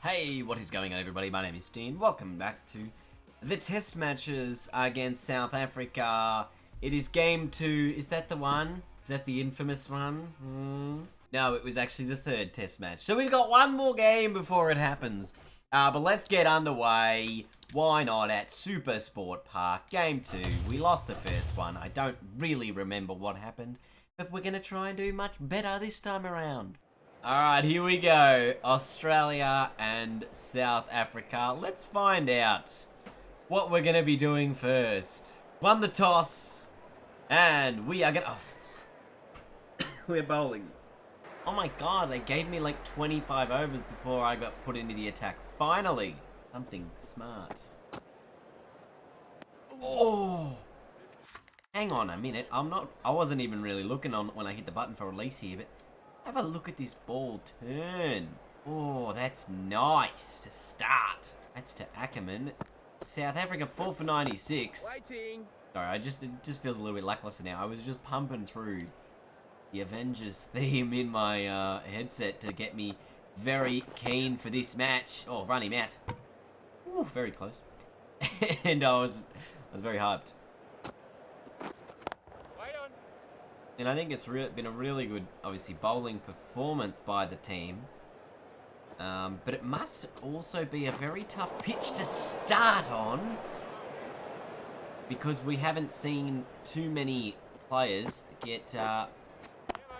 Hey, what is going on, everybody? My name is Dean. Welcome back to the test matches against South Africa. It is game 2. Is that the one? Is that the infamous one? No, it was actually the third test match. So we've got one more game before it happens. But let's get underway. Why not at Super Sport Park? Game 2. We lost the first one. I don't really remember what happened. But we're going to try and do much better this time around. Alright, here we go. Australia and South Africa. Let's find out what we're going to be doing first. Won the toss. And we are going to... Oh. We're bowling. Oh my god, they gave me like 25 overs before I got put into the attack. Finally. Something smart. Oh. Hang on a minute. I wasn't even really looking on when I hit the button for release here, but... Have a look at this ball turn. Oh, that's nice to start. That's to Ackerman. South Africa 4 for 96. Waiting. Sorry, it just feels a little bit lackluster now. I was just pumping through the Avengers theme in my headset to get me very keen for this match. Oh, run him out. Ooh, very close. And I was very hyped. And I think it's been a really good, obviously, bowling performance by the team. But it must also be a very tough pitch to start on. Because we haven't seen too many players get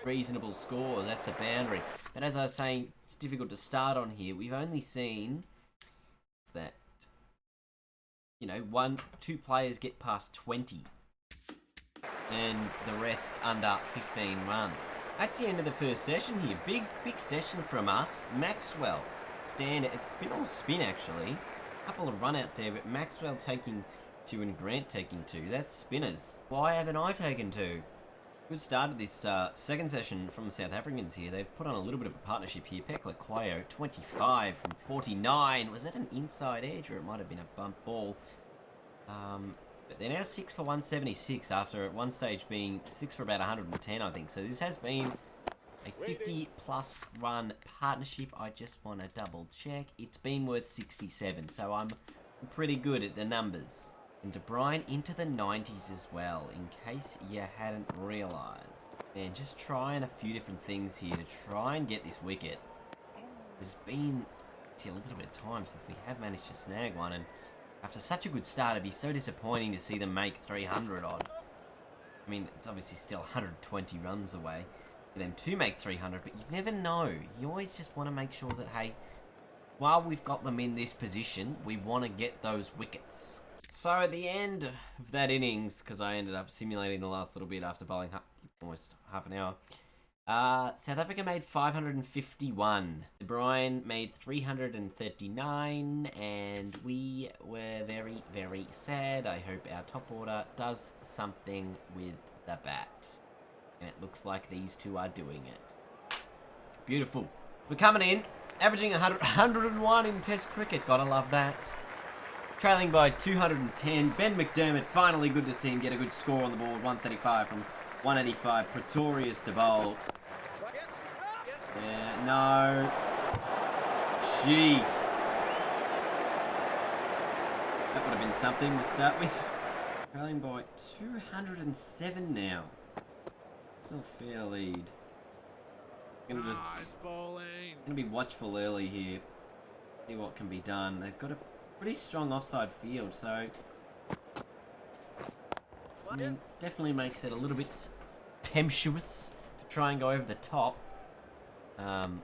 reasonable scores. That's a boundary. But as I was saying, it's difficult to start on here. We've only seen that, you know, two players get past 20. And the rest under 15 runs. That's the end of the first session here. Big session from us. Maxwell, it's been all spin actually. A couple of run-outs there, but Maxwell taking 2 and Grant taking 2. That's spinners. Why haven't I taken 2? Good start of this second session from the South Africans here. They've put on a little bit of a partnership here. Pekla Kwayo, 25 from 49. Was that an inside edge or it might have been a bump ball? But they're now 6 for 176 after at one stage being 6 for about 110, I think. So this has been a 50-plus run partnership. I just want to double check. It's been worth 67, so I'm pretty good at the numbers. And De Bruyne into the 90s as well, in case you hadn't realised. And just trying a few different things here to try and get this wicket. There's been a little bit of time since we have managed to snag one, and after such a good start, it'd be so disappointing to see them make 300 odd. I mean, it's obviously still 120 runs away for them to make 300, but you never know. You always just want to make sure that, hey, while we've got them in this position, we want to get those wickets. So at the end of that innings, because I ended up simulating the last little bit after bowling almost half an hour, South Africa made 551. De Bruyne made 339, and we were very, very sad. I hope our top order does something with the bat. And it looks like these two are doing it. Beautiful. We're coming in, averaging 101 in Test cricket. Gotta love that. Trailing by 210. Ben McDermott, finally good to see him get a good score on the board. 135 from 185. Pretorius to bowl. Yeah, no. Jeez. That would have been something to start with. Trailing by 207 now. Still fair lead. Gonna be watchful early here. See what can be done. They've got a pretty strong offside field, so I mean, definitely makes it a little bit tempestuous to try and go over the top.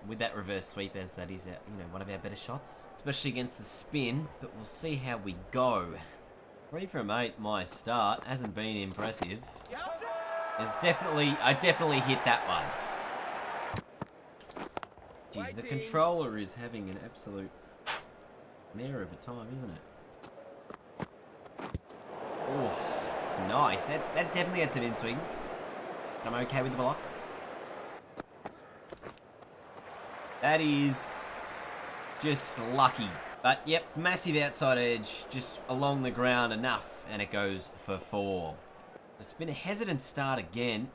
With that reverse sweep, as that is, one of our better shots, especially against the spin. But we'll see how we go. 3 from 8, my start hasn't been impressive. I definitely hit that one. Jeez, the controller is having an absolute mare of a time, isn't it? Oh, it's nice. That definitely had some in swing. I'm okay with the block. That is just lucky. But, yep, massive outside edge, just along the ground enough, and it goes for 4. It's been a hesitant start again.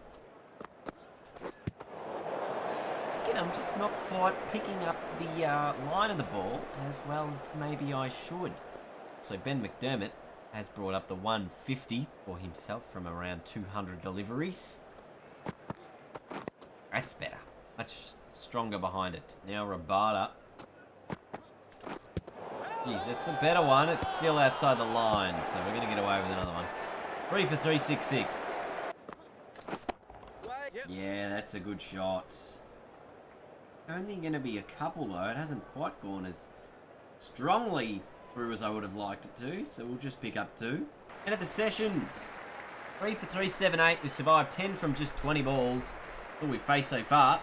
Again, I'm just not quite picking up the line of the ball as well as maybe I should. So Ben McDermott has brought up the 150 for himself from around 200 deliveries. That's better. Much stronger behind it. Now Rabada. Jeez, that's a better one. It's still outside the line, so we're going to get away with another one. 3 for 366. Yeah, that's a good shot. Only going to be a couple, though. It hasn't quite gone as strongly through as I would have liked it to, so we'll just pick up 2. And at the session, 3 for 378. We survived 10 from just 20 balls. All we've faced so far.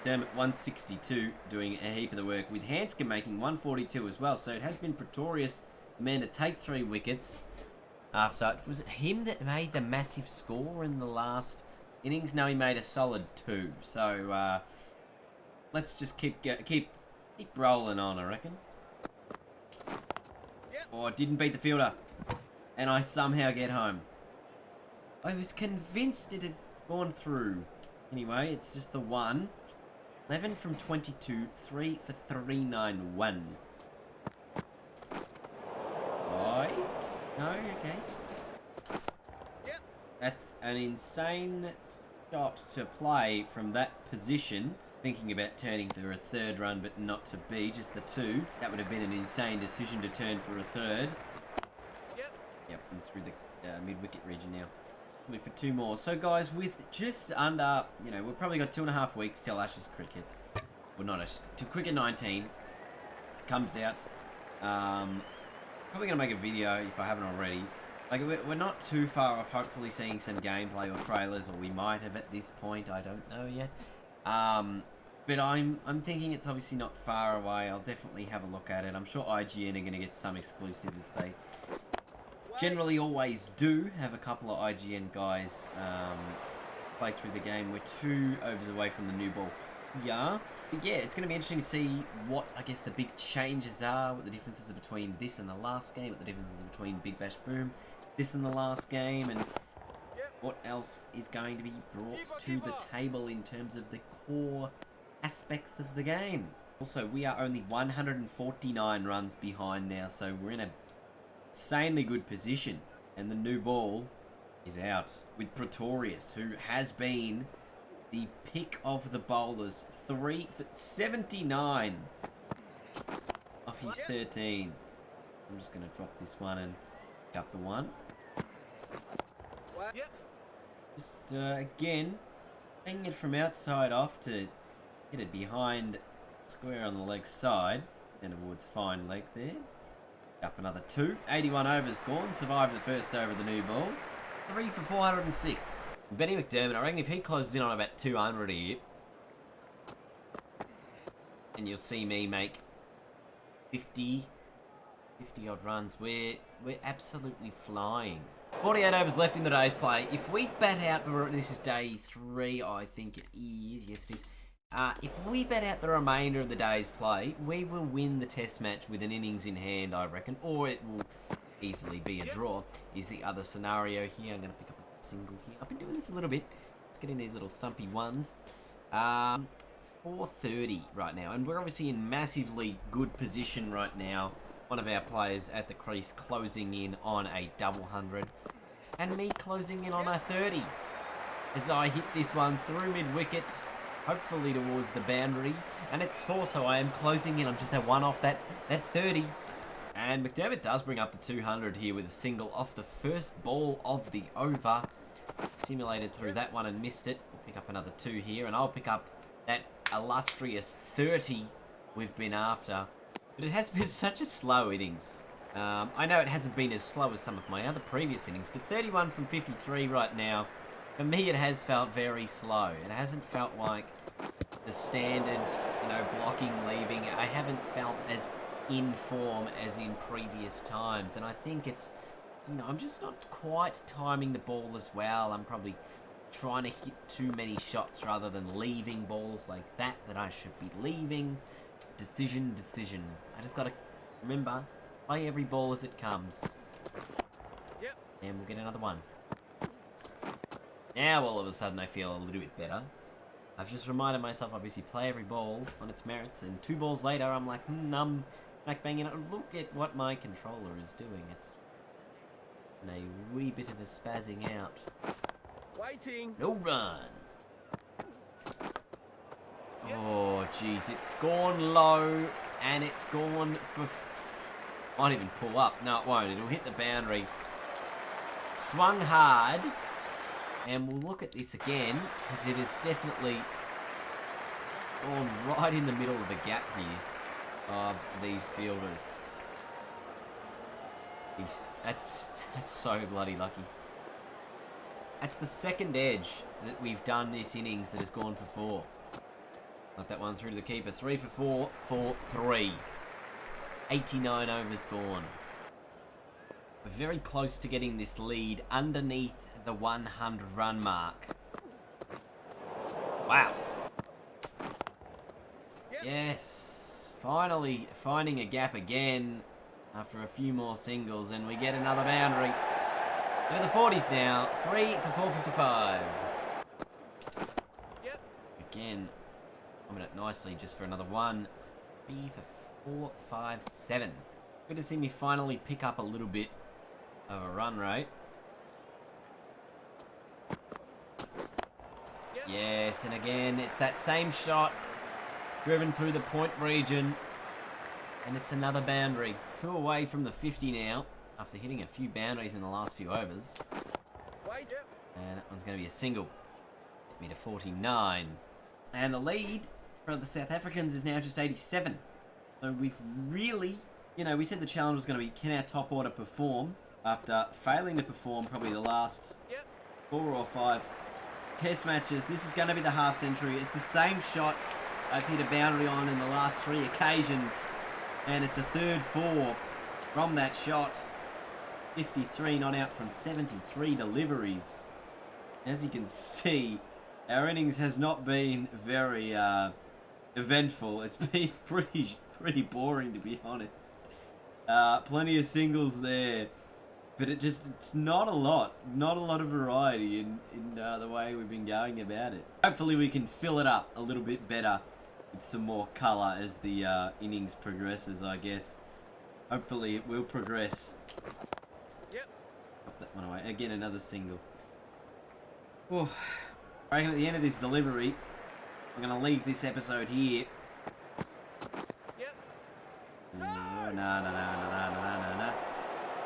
Dermot 162 doing a heap of the work, with Hanscom making 142 as well. So it has been Pretorius, the man to take 3 wickets after. Was it him that made the massive score in the last innings? No, he made a solid 2. So let's just keep rolling on, I reckon. Oh, I didn't beat the fielder, and I somehow get home. I was convinced it had gone through. Anyway, it's just the 1. 11 from 22, 3 for 391. Right? No, okay. That's an insane shot to play from that position. Thinking about turning for a 3rd run, but not to be, just the 2. That would have been an insane decision to turn for a 3rd. Yep, and through the mid-wicket region now. For 2 more. So guys, with just under, we've probably got 2.5 weeks till Ashes cricket. Well, not Ashes, till cricket 19 comes out. Probably going to make a video if I haven't already. Like, we're not too far off hopefully seeing some gameplay or trailers, or we might have at this point. I don't know yet. But I'm thinking it's obviously not far away. I'll definitely have a look at it. I'm sure IGN are going to get some exclusive, as they generally always do have a couple of IGN guys play through the game. We're 2 overs away from the new ball. Yeah. But yeah, it's going to be interesting to see what, I guess, the big changes are, what the differences are between this and the last game, what the differences are between Big Bash Boom, this and the last game, and what else is going to be brought to the table in terms of the core aspects of the game. Also, we are only 149 runs behind now, so we're in a insanely good position, and the new ball is out with Pretorius, who has been the pick of the bowlers. 3 for 79 off his 13. I'm just going to drop this one and pick up the 1. Just again, taking it from outside off to hit it behind square on the leg side, and towards fine leg there. Up another 2. 81 overs gone. Survived the first over of the new ball. 3 for 406. Benny McDermott, I reckon if he closes in on about 200 here, and you'll see me make 50 odd runs, we're absolutely flying. 48 overs left in the day's play. If we bat out this is day 3, I think it is. Yes, it is. If we bat out the remainder of the day's play, we will win the test match with an innings in hand, I reckon. Or it will easily be a draw, is the other scenario here. I'm going to pick up a single here. I've been doing this a little bit. Just getting these little thumpy ones. 4:30 right now. And we're obviously in massively good position right now. One of our players at the crease closing in on a double 100. And me closing in on a 30. As I hit this one through mid-wicket, hopefully towards the boundary. And it's 4, so I am closing in on just that 1 off that 30. And McDermott does bring up the 200 here with a single off the first ball of the over. Simulated through that one and missed it. We'll pick up another 2 here, and I'll pick up that illustrious 30 we've been after. But it has been such a slow innings. I know it hasn't been as slow as some of my other previous innings, but 31 from 53 right now, for me it has felt very slow. It hasn't felt like the standard, blocking, leaving. I haven't felt as in form as in previous times, and I think it's, I'm just not quite timing the ball as well. I'm probably trying to hit too many shots rather than leaving balls like that I should be leaving. Decision. I just got to remember, play every ball as it comes. And we'll get another 1. Now all of a sudden I feel a little bit better. I've just reminded myself, obviously, play every ball on its merits, and 2 balls later, I'm like, I'm back banging it. Look at what my controller is doing. It's in a wee bit of a spazzing out. Waiting. No run. Oh, jeez, it's gone low, and it's gone for... Might even pull up. No, it won't. It'll hit the boundary. Swung hard. And we'll look at this again, because it is definitely gone right in the middle of the gap here of these fielders. That's so bloody lucky. That's the second edge that we've done this innings that has gone for 4. Got that one through to the keeper. 3 for 4 for 3. 89 overs gone. We're very close to getting this lead underneath the 100 run mark. Wow. Yep. Yes. Finally finding a gap again after a few more singles, and we get another boundary. Into the 40s now. 3 for 455. Yep. Again, coming it nicely just for another 1. 3 for 457. Good to see me finally pick up a little bit of a run rate. Yes, and again, it's that same shot, driven through the point region, and it's another boundary. 2 away from the 50 now, after hitting a few boundaries in the last few overs. And that one's going to be a single. Get me to 49. And the lead for the South Africans is now just 87. So we've really, we said the challenge was going to be, can our top order perform? After failing to perform probably the last 4 or 5 Test matches, this is going to be the half century. It's the same shot I've hit a boundary on in the last 3 occasions, and it's a third 4 from that shot. 53 not out from 73 deliveries. As you can see, our innings has not been very eventful. It's been pretty boring, to be honest. Plenty of singles there. But it's not a lot of variety in the way we've been going about it. Hopefully we can fill it up a little bit better with some more colour as the innings progresses, I guess. Hopefully it will progress. Yep. Pop that one away. Again, another single. Oh, I reckon at the end of this delivery, I'm going to leave this episode here. Yep. No.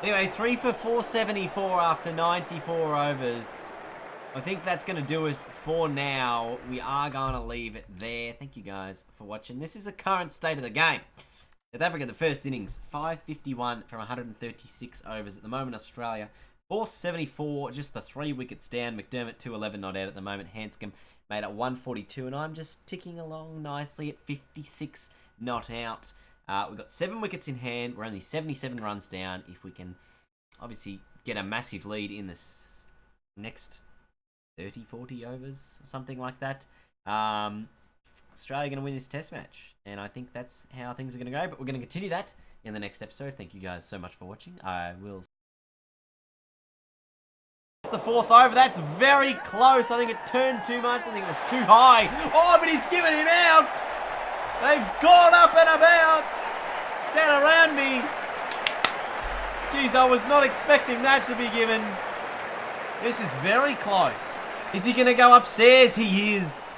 Anyway, 3 for 474 after 94 overs. I think that's going to do us for now. We are going to leave it there. Thank you guys for watching. This is the current state of the game. South Africa, the first innings, 551 from 136 overs. At the moment, Australia, 474, just the 3 wickets down. McDermott, 211 not out at the moment. Hanscom made it 142, and I'm just ticking along nicely at 56 not out. We've got 7 wickets in hand. We're only 77 runs down. If we can obviously get a massive lead in this next 30, 40 overs, something like that, Australia going to win this test match. And I think that's how things are going to go. But we're going to continue that in the next episode. Thank you guys so much for watching. I will... The 4th over. That's very close. I think it turned too much. I think it was too high. Oh, but he's given him out. They've gone up and about. Down around me. Jeez, I was not expecting that to be given. This is very close. Is he going to go upstairs? He is.